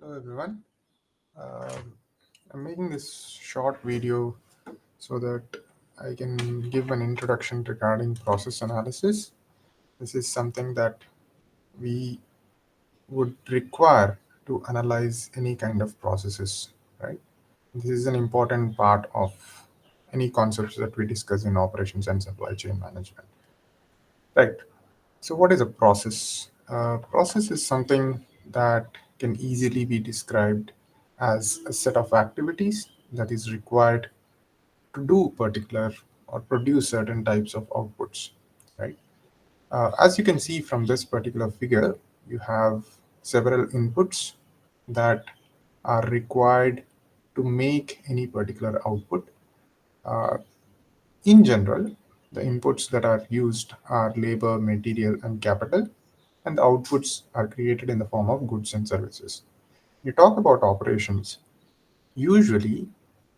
Hello everyone. I'm making this short video so that I can give an introduction regarding process analysis. This is something that we would require to analyze any kind of processes, right? This is an important part of any concepts that we discuss in operations and supply chain management, right? So, what is a process? Process is something that can easily be described as a set of activities that is required to do particular or produce certain types of outputs, right? As you can see from this particular figure, you have several inputs that are required to make any particular output. Uh, in general, the inputs that are used are labor, material, and capital, and the outputs are created in the form of goods and services. You talk about operations. Usually,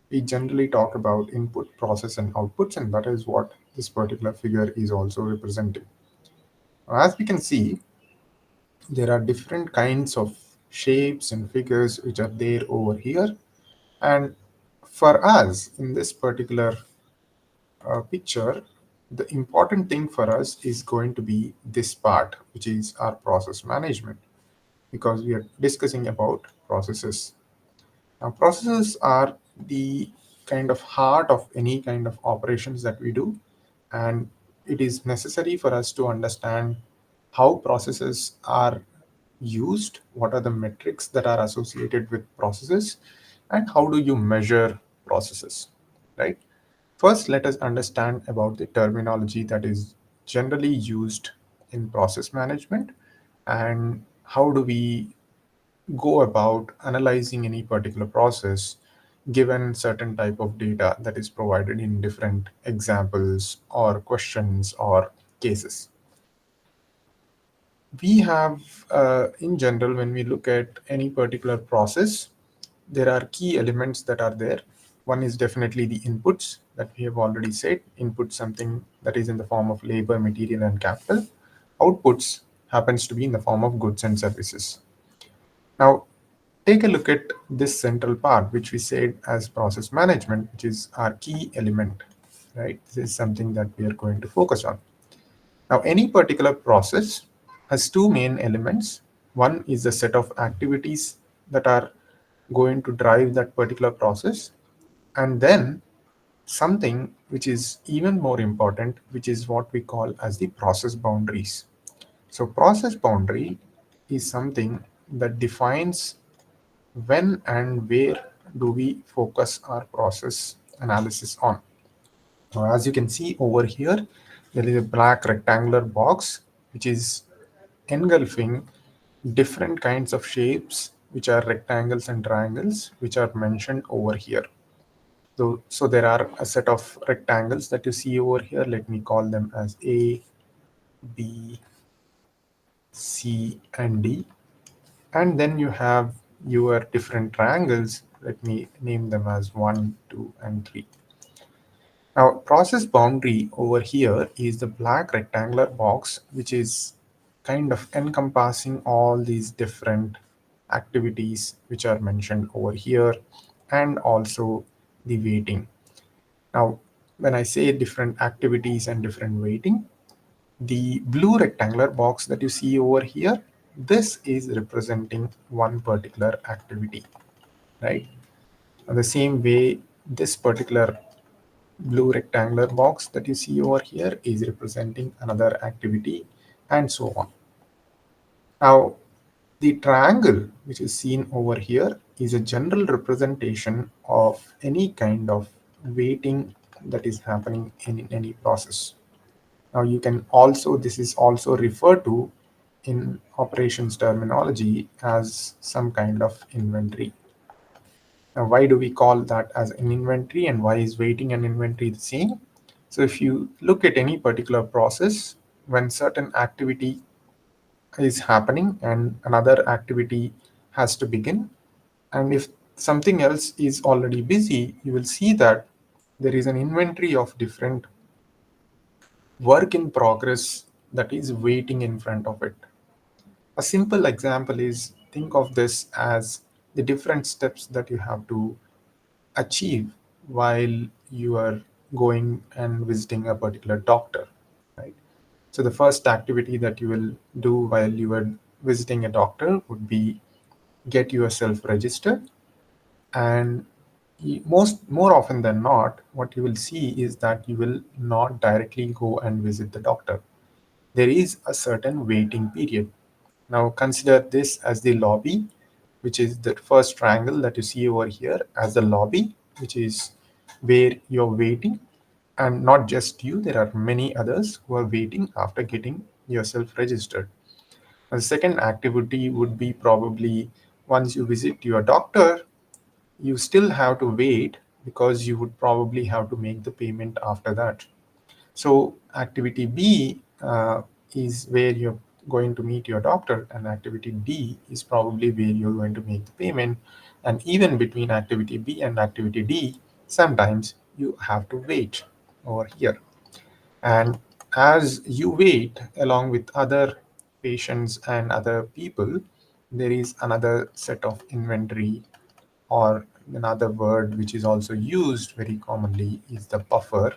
we generally talk about input, process, and outputs, and that is what this particular figure is also representing. As we can see, there are different kinds of shapes and figures which are there over here. And for us, in this particular picture, the important thing for us is going to be this part, which is our process management, because we are discussing about processes. Now, processes are the kind of heart of any kind of operations that we do, and it is necessary for us to understand how processes are used, what are the metrics that are associated with processes, and how do you measure processes, right? First, let us understand about the terminology that is generally used in process management and how do we go about analyzing any particular process given certain type of data that is provided in different examples or questions or cases. We have, in general, when we look at any particular process, there are key elements that are there. One is definitely the inputs that we have already said. Input something that is in the form of labor, material, and capital. Outputs happens to be in the form of goods and services. Now, take a look at this central part, which we said as process management, which is our key element, right? This is something that we are going to focus on. Now, any particular process has two main elements. One is the set of activities that are going to drive that particular process, and then something which is even more important, which is what we call as the process boundaries. So, process boundary is something that defines when and where do we focus our process analysis on. Now, as you can see over here, there is a black rectangular box which is engulfing different kinds of shapes which are rectangles and triangles which are mentioned over here. So there are a set of rectangles that you see over here. Let me call them as A, B, C, and D. And then you have your different triangles. Let me name them as 1, 2, and 3. Now, process boundary over here is the black rectangular box, which is kind of encompassing all these different activities which are mentioned over here and also the weighting. Now, when I say different activities and different weighting, the blue rectangular box that you see over here, this is representing one particular activity, right? The same way, this particular blue rectangular box that you see over here is representing another activity, and so on. Now, the triangle which is seen over here is a general representation of any kind of weighting that is happening in any process. Now, you can also, this is also referred to in operations terminology as some kind of inventory. Now, why do we call that as an inventory, and why is weighting and inventory the same? So if you look at any particular process, when certain activity is happening and another activity has to begin, and if something else is already busy, you will see that there is an inventory of different work in progress that is waiting in front of it. A simple example is, think of this as the different steps that you have to achieve while you are going and visiting a particular doctor, right? So the first activity that you will do while you are visiting a doctor would be get yourself registered. And more often than not, what you will see is that you will not directly go and visit the doctor. There is a certain waiting period. Now consider this as the lobby, which is the first triangle that you see over here as the lobby, which is where you're waiting. And not just you, there are many others who are waiting after getting yourself registered. The second activity would be probably once you visit your doctor, you still have to wait because you would probably have to make the payment after that. So activity B is where you're going to meet your doctor, and activity D is probably where you're going to make the payment. And even between activity B and activity D, sometimes you have to wait over here. And as you wait along with other patients and other people, there is another set of inventory, or another word which is also used very commonly is the buffer,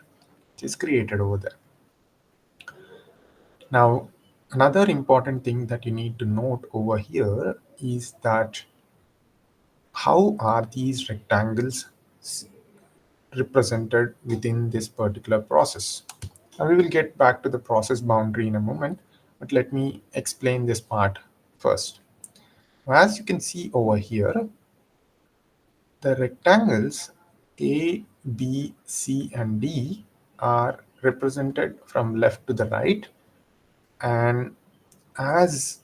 which is created over there. Now, another important thing that you need to note over here is that how are these rectangles represented within this particular process. Now we will get back to the process boundary in a moment, but let me explain this part first. As you can see over here, the rectangles A, B, C, and D are represented from left to the right, and as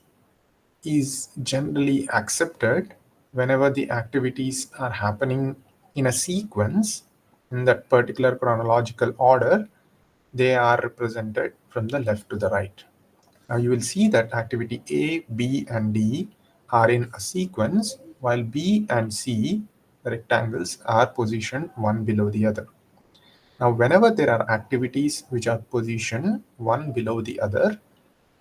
is generally accepted, whenever the activities are happening in a sequence in that particular chronological order, they are represented from the left to the right. Now you will see that activity A, B, and D are in a sequence, while B and C, the rectangles, are positioned one below the other. Now, whenever there are activities which are positioned one below the other,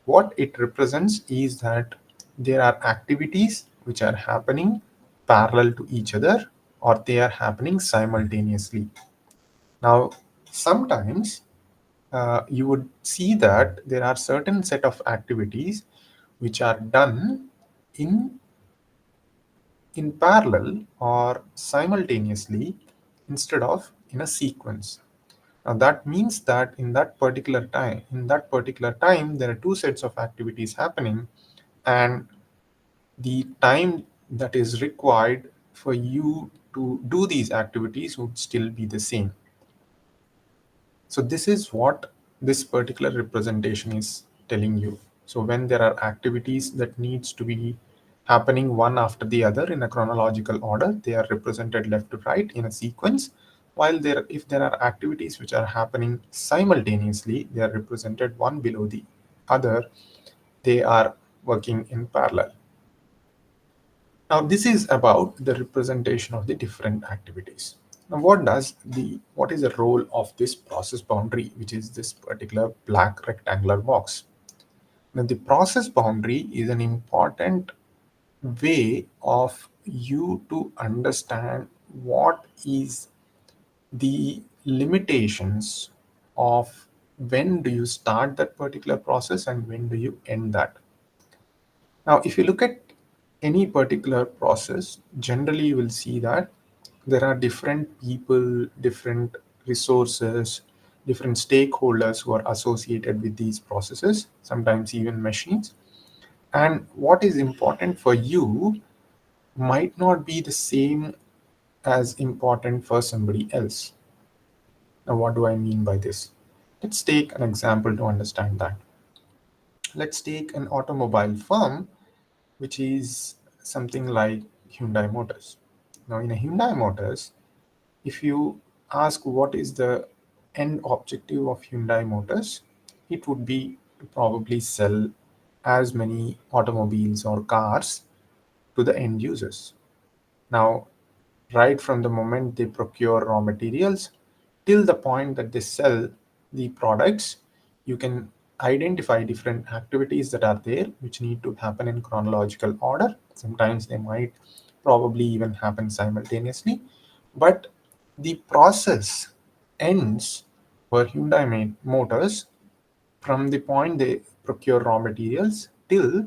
what it represents is that there are activities which are happening parallel to each other, or they are happening simultaneously. Now, sometimes you would see that there are certain set of activities which are done in in parallel or simultaneously instead of in a sequence. Now that means that in that particular time, there are two sets of activities happening, and the time that is required for you to do these activities would still be the same. So this is what this particular representation is telling you. So when there are activities that needs to be happening one after the other in a chronological order, they are represented left to right in a sequence. While if there are activities which are happening simultaneously, they are represented one below the other. They are working in parallel. Now, this is about the representation of the different activities. Now, what is the role of this process boundary, which is this particular black rectangular box? Now, the process boundary is an important way of you to understand what is the limitations of when do you start that particular process and when do you end that. Now, if you look at any particular process, generally you will see that there are different people, different resources, different stakeholders who are associated with these processes, sometimes even machines. And what is important for you might not be the same as important for somebody else. Now, what do I mean by this? Let's take an example to understand that. Let's take an automobile firm, which is something like Hyundai Motors. Now, in a Hyundai Motors, if you ask what is the end objective of Hyundai Motors, it would be to probably sell as many automobiles or cars to the end users. Now, right from the moment they procure raw materials till the point that they sell the products, you can identify different activities that are there which need to happen in chronological order. Sometimes they might probably even happen simultaneously, but the process ends for Hyundai Motors from the point they procure raw materials till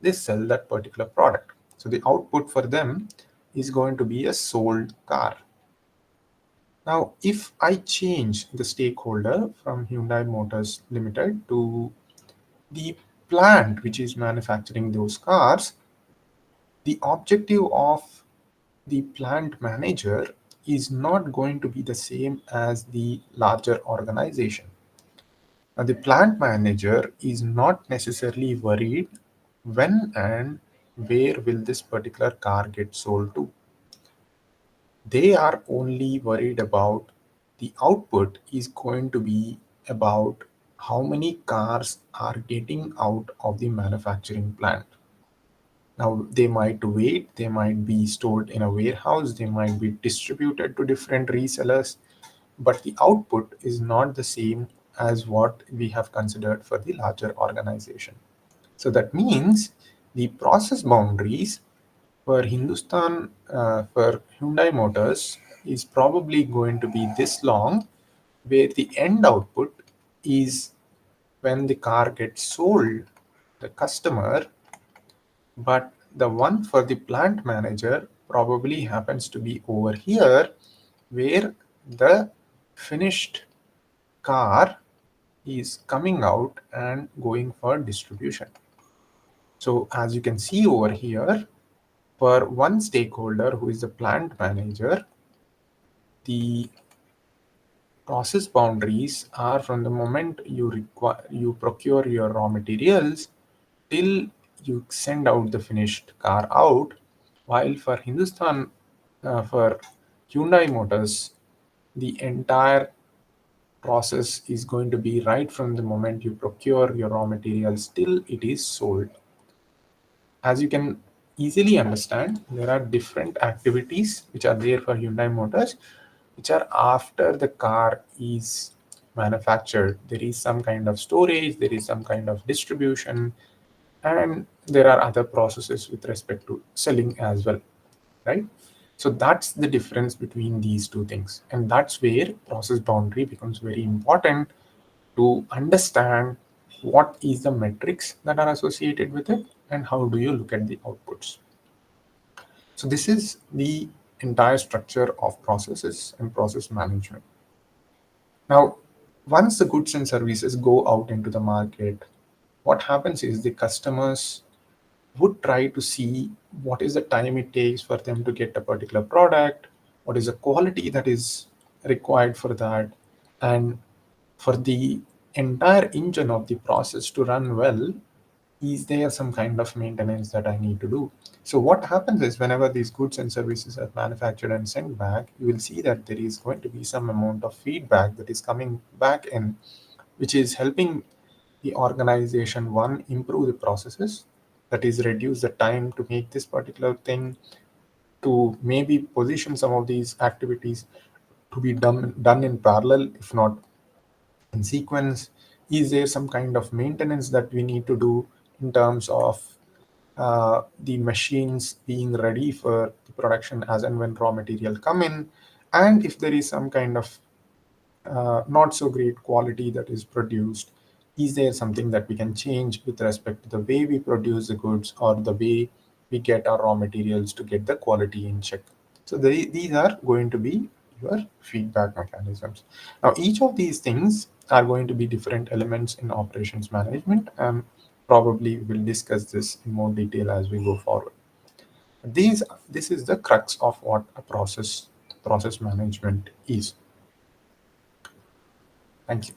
they sell that particular product. So the output for them is going to be a sold car. Now, if I change the stakeholder from Hyundai Motors Limited to the plant which is manufacturing those cars, the objective of the plant manager is not going to be the same as the larger organization. Now, the plant manager is not necessarily worried when and where will this particular car get sold to. They are only worried about the output is going to be about how many cars are getting out of the manufacturing plant. Now, they might wait, they might be stored in a warehouse, they might be distributed to different resellers, but the output is not the same as what we have considered for the larger organization. So that means the process boundaries for for Hyundai Motors is probably going to be this long, where the end output is when the car gets sold, the customer, but the one for the plant manager probably happens to be over here, where the finished car is coming out and going for distribution. So as you can see over here, for one stakeholder who is the plant manager, the process boundaries are from the moment you procure your raw materials till you send out the finished car out. While for Hyundai Motors, the entire process is going to be right from the moment you procure your raw materials till it is sold. As you can easily understand, there are different activities which are there for Hyundai Motors, which are after the car is manufactured. There is some kind of storage, there is some kind of distribution, and there are other processes with respect to selling as well, right? So that's the difference between these two things, and that's where process boundary becomes very important to understand what is the metrics that are associated with it and how do you look at the outputs. So this is the entire structure of processes and process management. Now, once the goods and services go out into the market, what happens is the customers would try to see what is the time it takes for them to get a particular product, what is the quality that is required for that, and for the entire engine of the process to run well, is there some kind of maintenance that I need to do? So what happens is whenever these goods and services are manufactured and sent back, you will see that there is going to be some amount of feedback that is coming back in, which is helping the organization one improve the processes, that is reduce the time to make this particular thing, to maybe position some of these activities to be done in parallel, if not in sequence. Is there some kind of maintenance that we need to do in terms of the machines being ready for the production as and when raw material come in? And if there is some kind of not so great quality that is produced, is there something that we can change with respect to the way we produce the goods or the way we get our raw materials to get the quality in check? So these are going to be your feedback mechanisms. Now, each of these things are going to be different elements in operations management, and probably we'll discuss this in more detail as we go forward. This is the crux of what a process management is. Thank you.